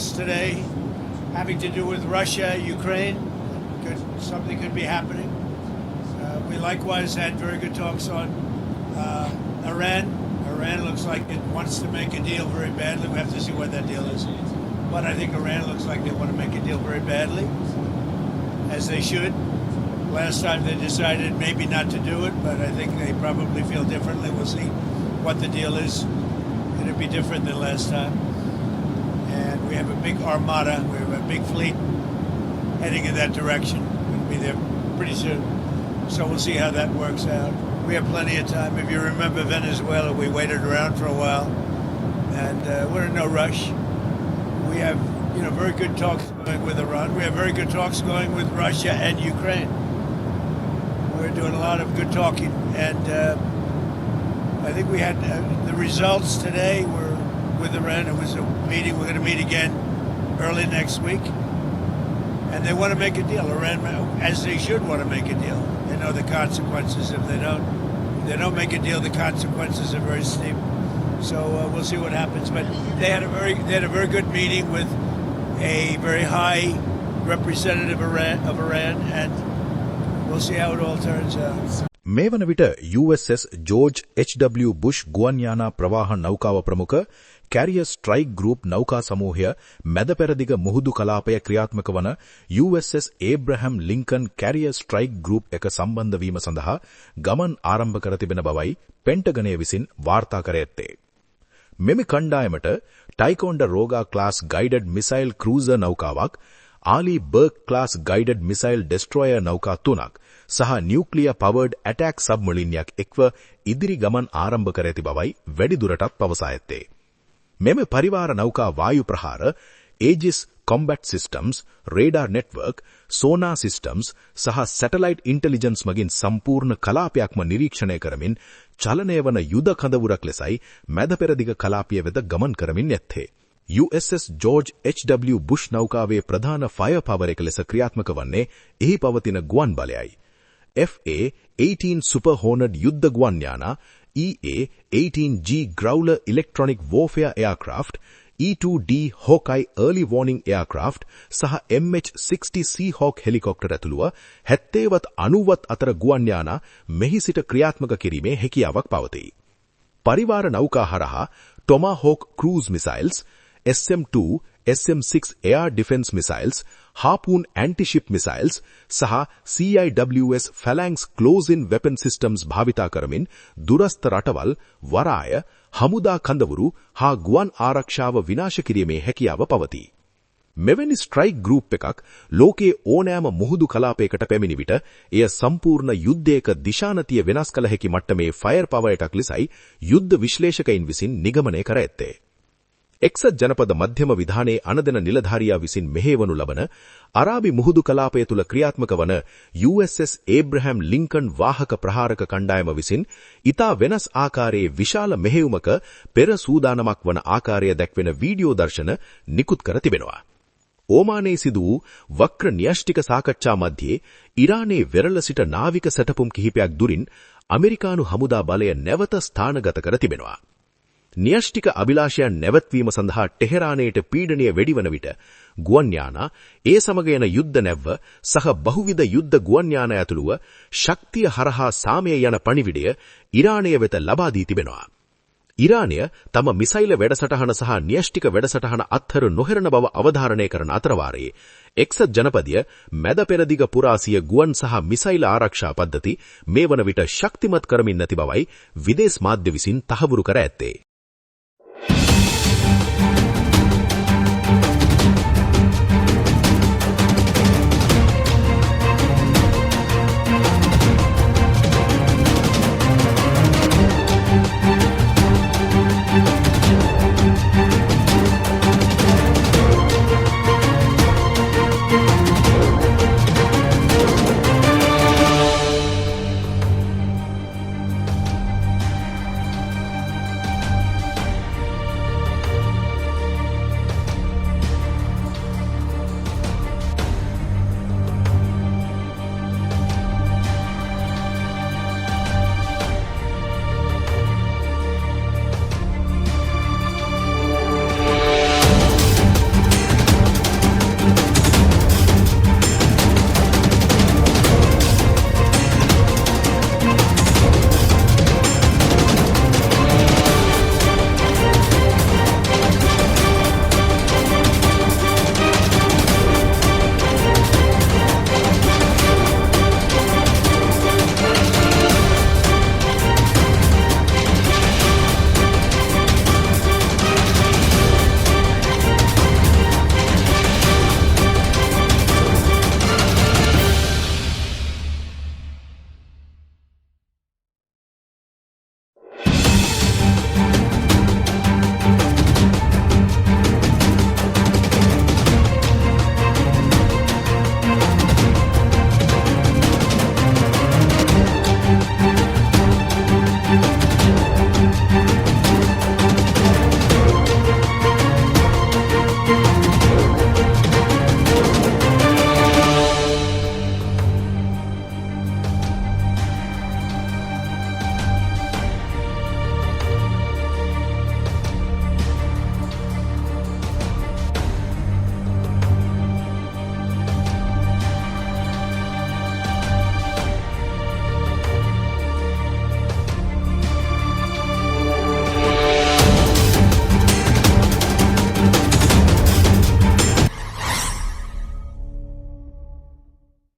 talks today having to do with Russia, Ukraine. Something could be happening. We likewise had very good talks on Iran. Iran looks like it wants to make a deal very badly. We have to see what that deal is. But I think Iran looks like they want to make a deal very badly, as they should. Last time they decided maybe not to do it, but I think they probably feel differently. We'll see what the deal is. It'll be different than last time. And we have a big armada. We have a big fleet heading in that direction. We'll be there pretty soon. So we'll see how that works out. We have plenty of time. If you remember Venezuela, we waited around for a while. And we're in no rush. We have, very good talks going with Iran. We have very good talks going with Russia and Ukraine. We're doing a lot of good talking. And I think we had the results today were with Iran. It was a meeting. We're going to meet again early next week. And they want to make a deal. Iran, as they should want to make a deal. They know the consequences if they don't. If they don't make a deal, the consequences are very steep. So we'll see what happens. But they had a very good meeting with a very high representative of Iran, and we'll see how it all turns out. මේ වන විට USS George H. Bush ගුවන්යානා ප්‍රවාහ නෞකාව ප්‍රමුඛ career strike group නෞකා සමූහය මැද පෙරදිග මුහුදු කලාපය ක්‍රියාත්මක වන USS Abraham Lincoln career strike group එක සම්බන්ධ වීම සඳහා ගමන් ආරම්භ කර තිබෙන බවයි පෙන්ටගනය විසින් වාර්තා කර ඇත්තේ. මෙම කණ්ඩායමට Ticonderoga class guided missile cruiser නෞකාවක්, Arleigh Burke class guided missile destroyer නෞකා 3ක් සහ නියුක්ලියර් පවර්ඩ් ඇටැක් සබ්මරීන්යක් එක්ව ඉදිරි ගමන් ආරම්භ කර ඇති බවයි වැඩිදුරටත් පවසා ඇත්තේ. මෙම පරිවාර නෞකා වායු ප්‍රහාර, Aegis combat systems, radar network, sonar systems සහ satellite intelligence මගින් සම්පූර්ණ කලාපයක්ම නිරීක්ෂණය කරමින් චලනය වන යුද කඳවුරක් ලෙසයි මැද පෙරදිග කලාපිය වෙත ගමන් කරමින් ඇත්තේ. USS George H. Bush නෞකාවේ ප්‍රධාන ෆයර් පවර් එක ලෙස ක්‍රියාත්මක වන්නේ එහි පවතින ගුවන් බලයයි. FA-18 Super Hornet යුද්ධ ගුවන් යානා, EA-18G Growler Electronic Warfare Aircraft, E-2D Hawkeye Early Warning Aircraft සහ MH-60 Seahawk Helicopter ඇතුළුව 70වත් 90වත් අතර ගුවන් යානා මෙහි සිට ක්‍රියාත්මක කිරීමේ හැකියාවක් පවතී. පරිවාර නෞකා හරහා Tomahawk cruise missiles, SM-2, SM-6 air defense missiles, Harpoon anti-ship missiles සහ CIWS Phalanx close-in weapon systems භාවිතා කරමින් දුරස්ත රටවල්, වරාය, හමුදා කඳවුරු හා ගුවන් ආරක්ෂාව විනාශ කිරීමේ හැකියාව පවතී. මෙවැනි ස්ට්‍රයික් ගෲප් එකක් ලෝකයේ ඕනෑම මුහුදු කලාපයකට පැමිණි විට එය සම්පූර්ණ යුද්ධයක දිශානතිය වෙනස් කළ හැකි මට්ටමේ ෆයර් පවර් එකක් ලෙසයි යුද්ධ විශ්ලේෂකයින් විසින් නිගමනය කර ඇත්තේ. එක්සත් ජනපද මධ්‍යම විධානයේ අනදෙන නිලධාරියා විසින් මෙහෙවනු ලබන අරාබි මුහුදු කලාපය තුල ක්‍රියාත්මක වන USS Abraham Lincoln වාහක ප්‍රහාරක කණ්ඩායම විසින් ඉතා වෙනස් ආකාරයේ විශාල මෙහෙයුමක පෙර සූදානමක් වන ආකාරය දැක්වෙන වීඩියෝ දර්ශන නිකුත් කර තිබෙනවා. ඕමානයේ සිදු වූ වක්‍ර න්‍යෂ්ටික සාකච්ඡා මැද්දේ ඉරානයේ වෙරළ සිට නාවික සැතපුම් කිහිපයක් දුරින් ඇමරිකානු හමුදා බලය නැවත ස්ථානගත කර තිබෙනවා. න්‍යෂ්ටික අභිලාෂයන් නැවැත්වීම සඳහා ටෙහෙරානයට පීඩනය වැඩිවන විට ගුවන් යානා, ඒ සමග එන යුද්ධ නැව්ව සහ බහුවිධ යුද්ධ ගුවන් යානා ඇතුළුව ශක්තිය හරහා සාමය යන පණිවිඩය ඉරානය වෙත ලබා දී තිබෙනවා. ඉරානය තම මිසයිල වැඩසටහන සහ න්‍යෂ්ටික වැඩසටහන අත්හර නොහෙරන බව අවධාරණය කරන අතරවාරයේ එක්සත් ජනපදය මැද පෙරදිග පුරාසිය ගුවන් සහ මිසයිල ආරක්ෂා පද්ධති මේ වන විට ශක්තිමත් කරමින් නැති බවයි විදේශ මාධ්‍ය විසින් තහවුරු කර ඇත්තේ.